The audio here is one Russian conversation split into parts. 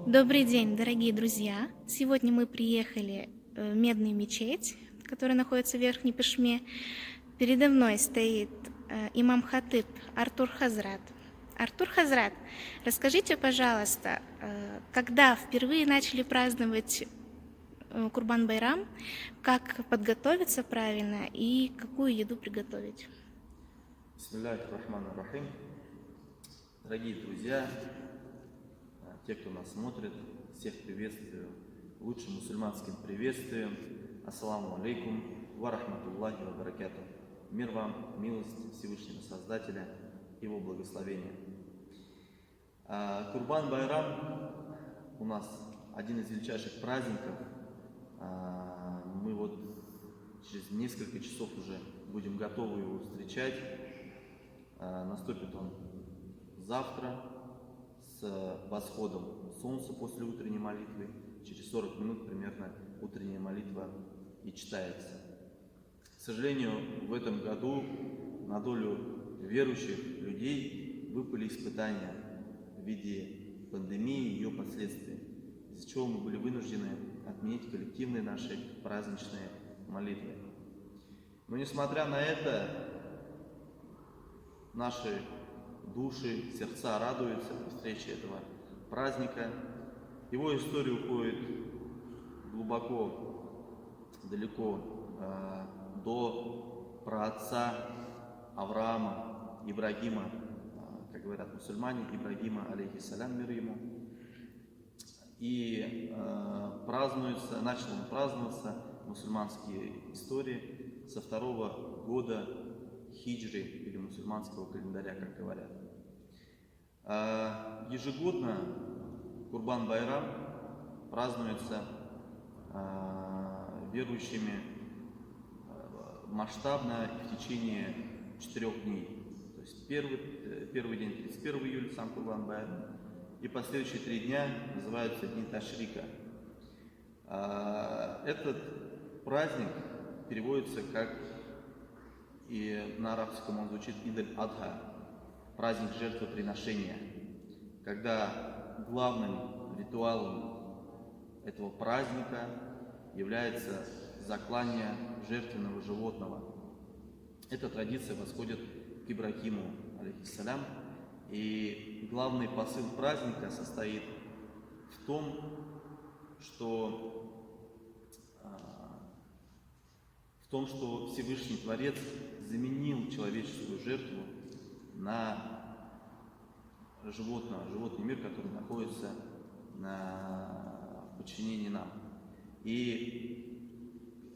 Добрый день, дорогие друзья! Сегодня мы приехали в Медную мечеть, которая находится в Верхней Пышме. Передо мной стоит имам-хатыб Артур Хазрат. Артур Хазрат, расскажите, пожалуйста, когда впервые начали праздновать Курбан-байрам, как подготовиться правильно и какую еду приготовить? Бисмиллахир-рахманир-рахим. Дорогие друзья, те, кто нас смотрит, всех приветствую лучшим мусульманским приветствием. Ассаламу алейкум ва рахматуллахи ва баракату. Мир вам, милость Всевышнего Создателя, Его благословения. Курбан-байрам у нас один из величайших праздников. Мы вот через несколько часов уже будем готовы его встречать. Наступит он завтра с восходом солнца после утренней молитвы. Через 40 минут примерно утренняя молитва и читается. К сожалению, в этом году на долю верующих людей выпали испытания в виде пандемии и ее последствий, из-за чего мы были вынуждены отменить коллективные наши праздничные молитвы. Но несмотря на это, наши души, сердца радуются встрече этого праздника. Его история уходит глубоко, далеко, до праотца Авраама, Ибрагима, как говорят мусульмане, Ибрагима, алейхиссалям, мир ему. И начал он праздноваться, мусульманские истории, со 2-го года хиджры или мусульманского календаря, как говорят. Ежегодно Курбан-байрам празднуется верующими масштабно в течение 4 дней. То есть первый день 31 июля, сам Курбан-байрам, и последующие 3 дня называются дни Ташрика. Этот праздник переводится как, и на арабском он звучит Идаль-Адха, праздник жертвоприношения, когда главным ритуалом этого праздника является заклание жертвенного животного. Эта традиция восходит к Ибрагиму, алейхиссалям, и главный посыл праздника состоит в том, что Всевышний Творец заменил человеческую жертву на животный мир, который находится в подчинении нам. И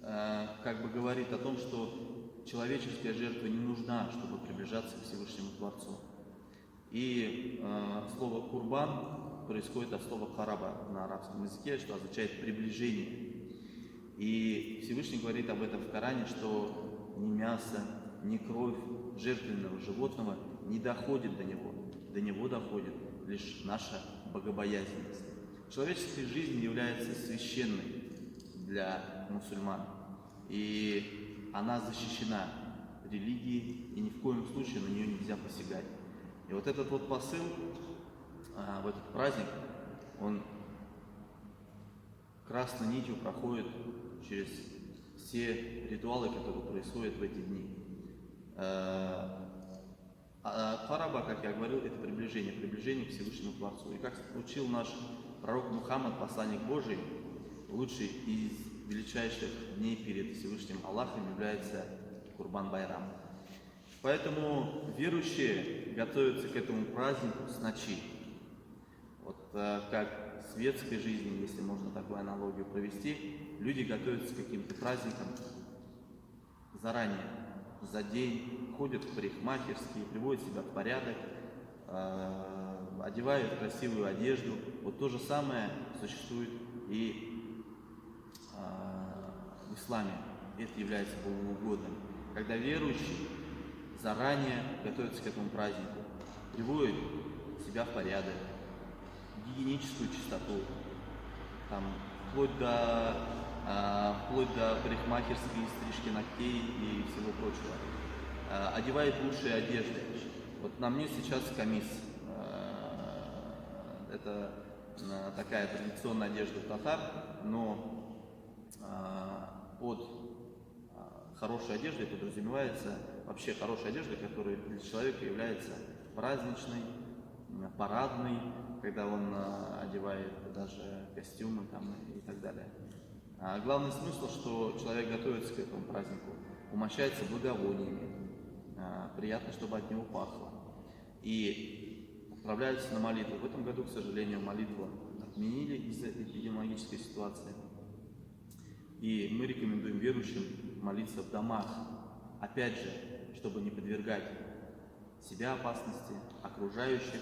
как бы говорит о том, что человеческая жертва не нужна, чтобы приближаться к Всевышнему Творцу. И слово «курбан» происходит от слова «хараба» на арабском языке, что означает «приближение». И Всевышний говорит об этом в Коране, что ни мясо, ни кровь жертвенного животного не доходит до него. До него доходит лишь наша богобоязненность. Человеческая жизнь является священной для мусульман, и она защищена религией, и ни в коем случае на нее нельзя посягать. И вот этот вот посыл в этот праздник, он красной нитью проходит через все ритуалы, которые происходят в эти дни. Хараба, как я говорил, это приближение к Всевышнему Творцу. И как учил наш пророк Мухаммад, посланник Божий, лучший из величайших дней перед Всевышним Аллахом является Курбан-байрам. Поэтому верующие готовятся к этому празднику с ночи. Вот как в светской жизни, если можно такую аналогию провести, люди готовятся к каким-то праздникам заранее, за день, ходят в парикмахерские, приводят себя в порядок, одевают красивую одежду. Вот то же самое существует и в исламе. Это является богоугодным. Когда верующий заранее готовится к этому празднику, приводит себя в порядок, гигиеническую чистоту, там, вплоть до парикмахерской, стрижки ногтей и всего прочего. Одевает лучшие одежды. Вот на мне сейчас камис. Это такая традиционная одежда татар, но под хорошей одеждой подразумевается вообще хорошая одежда, которая для человека является праздничной, парадной, когда он одевает даже костюмы там, и так далее. А главный смысл, что человек готовится к этому празднику, умощается благовониями, приятно, чтобы от него пахло, и отправляется на молитву. В этом году, к сожалению, молитву отменили из-за эпидемиологической ситуации. И мы рекомендуем верующим молиться в домах, опять же, чтобы не подвергать себя опасности, окружающих,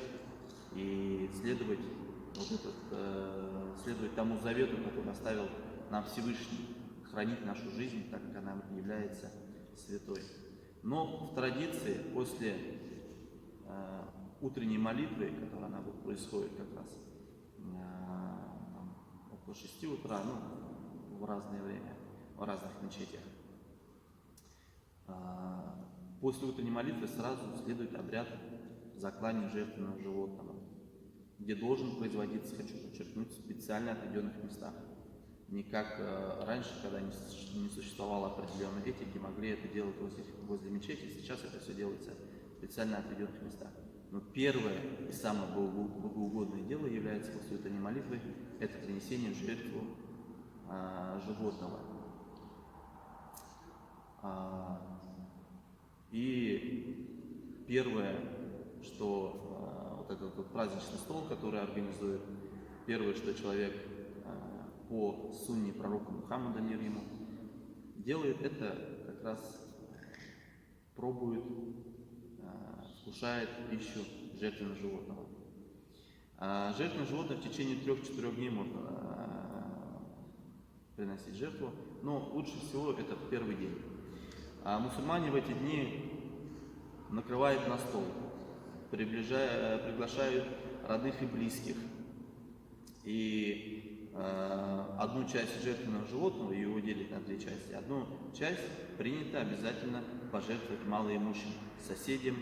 и следовать тому завету, который оставил нам Всевышний, хранить нашу жизнь, так как она является святой. Но в традиции после утренней молитвы, которая она происходит как раз около 6 утра, в разное время, в разных мечетях, после утренней молитвы сразу следует обряд заклания жертвенного животного, где должен производиться, хочу подчеркнуть, в специально отведенных местах. Не как раньше, когда не существовало определенной этики, могли это делать возле мечети. Сейчас это все делается в специально отведенных местах. Но первое и самое богоугодное дело является после утренней молитвы – это принесение в жертву животного. И первое, что вот этот вот праздничный стол, который организует, первое, что человек по сунне пророка Мухаммада, мир ему, делает, это как раз пробует, вкушает пищу жертвенного животного. Жертвенное животное в течение 3-4 дней можно приносить жертву, но лучше всего это в первый день. Мусульмане в эти дни накрывают на стол, приглашают родных и близких. И одну часть жертвенного животного, его делить на 3 части, одну часть принято обязательно пожертвовать малоимущим соседям,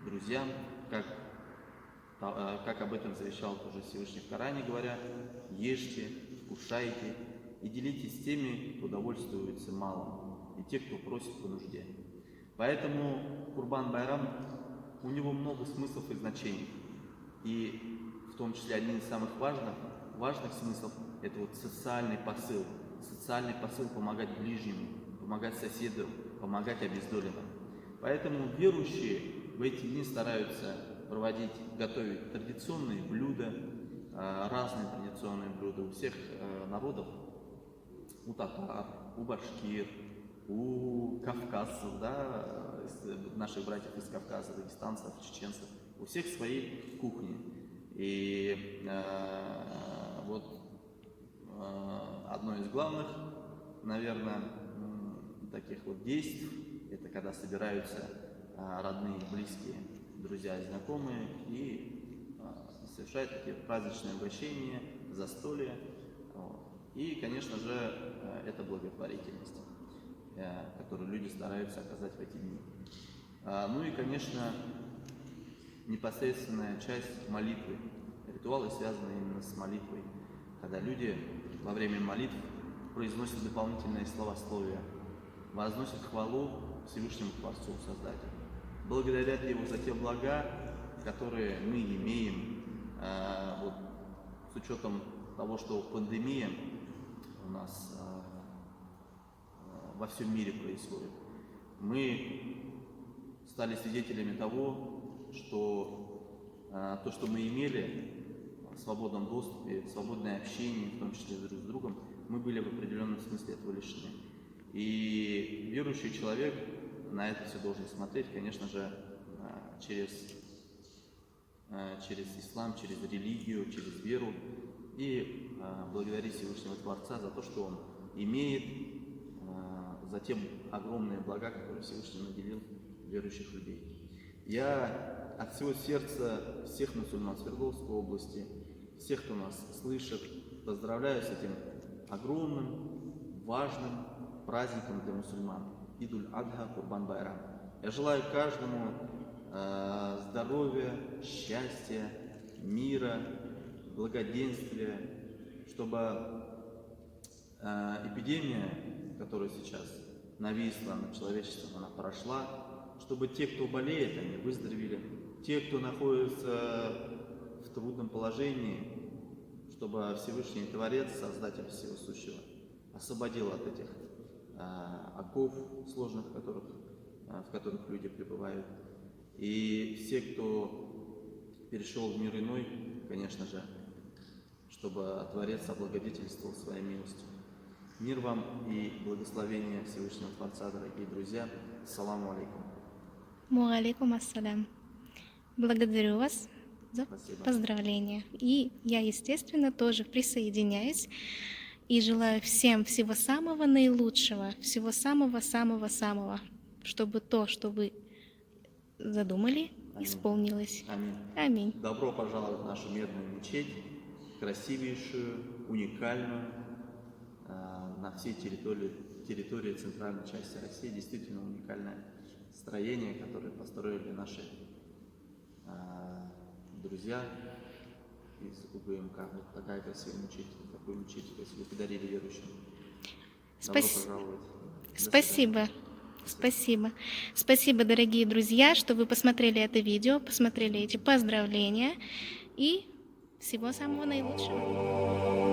друзьям, как об этом завещал тоже Всевышний в Коране, говоря: ешьте, вкушайте и делитесь с теми, кто довольствуется малым, и те, кто просит по нужде. Поэтому Курбан-Байрам, у него много смыслов и значений. И в том числе один из самых важных смыслов – это вот социальный посыл. Социальный посыл помогать ближнему, помогать соседу, помогать обездоленным. Поэтому верующие в эти дни стараются готовить традиционные блюда, разные традиционные блюда у всех народов, у татар, у башкир, у кавказцев, наших братьев из Кавказа, дагестанцев, чеченцев, у всех свои кухни. И одно из главных, наверное, таких вот действий, это когда собираются родные, близкие, друзья и знакомые и совершают такие праздничные угощения, застолья. И, конечно же, это благотворительность, которую люди стараются оказать в эти дни. Ну и, конечно, непосредственная часть молитвы, ритуалы, связанные именно с молитвой, когда люди во время молитв произносят дополнительные словословия, возносят хвалу Всевышнему Творцу, Создателю, благодарят Его за те блага, которые мы имеем, с учетом того, что пандемия у нас во всем мире происходит. Мы стали свидетелями того, что то, что мы имели в свободном доступе, в свободное общение, в том числе друг с другом, мы были в определенном смысле этого лишены. И верующий человек на это все должен смотреть, конечно же, через ислам, через религию, через веру, и благодарить Всевышнего Творца за то, что он имеет, за те огромные блага, которые Всевышний наделил верующих людей. Я от всего сердца всех мусульман Свердловской области, всех, кто нас слышит, поздравляю с этим огромным, важным праздником для мусульман. Идуль-Адха, Курбан-Байрам. Я желаю каждому здоровья, счастья, мира, благоденствия, чтобы эпидемия, которая сейчас нависла над человечеством, она прошла, чтобы те, кто болеет, они выздоровели, те, кто находится в трудном положении, чтобы Всевышний Творец, Создатель всего сущего, освободил от этих оков сложных, в которых люди пребывают. И все, кто перешел в мир иной, конечно же, чтобы Творец облагодетельствовал своей милостью. Мир вам и благословение Всевышнего Творца, дорогие друзья. Ассаламу алейкум. Муалейкум ассалям. Благодарю вас за Спасибо. поздравления. И я, естественно, тоже присоединяюсь и желаю всем всего самого наилучшего, всего самого-самого-самого, чтобы то, что вы задумали, Аминь. исполнилось. Аминь. Аминь. Добро пожаловать в нашу медную мечеть, красивейшую, уникальную, на всей территории центральной части России. Действительно уникальное строение, которое построили наши друзья из УГМК. Вот такая красивая мечеть, такую мечеть красивую подарили верующим. Добро пожаловать. До Спасибо. Спасибо. Спасибо, дорогие друзья, что вы посмотрели это видео, посмотрели эти поздравления. И всего самого наилучшего.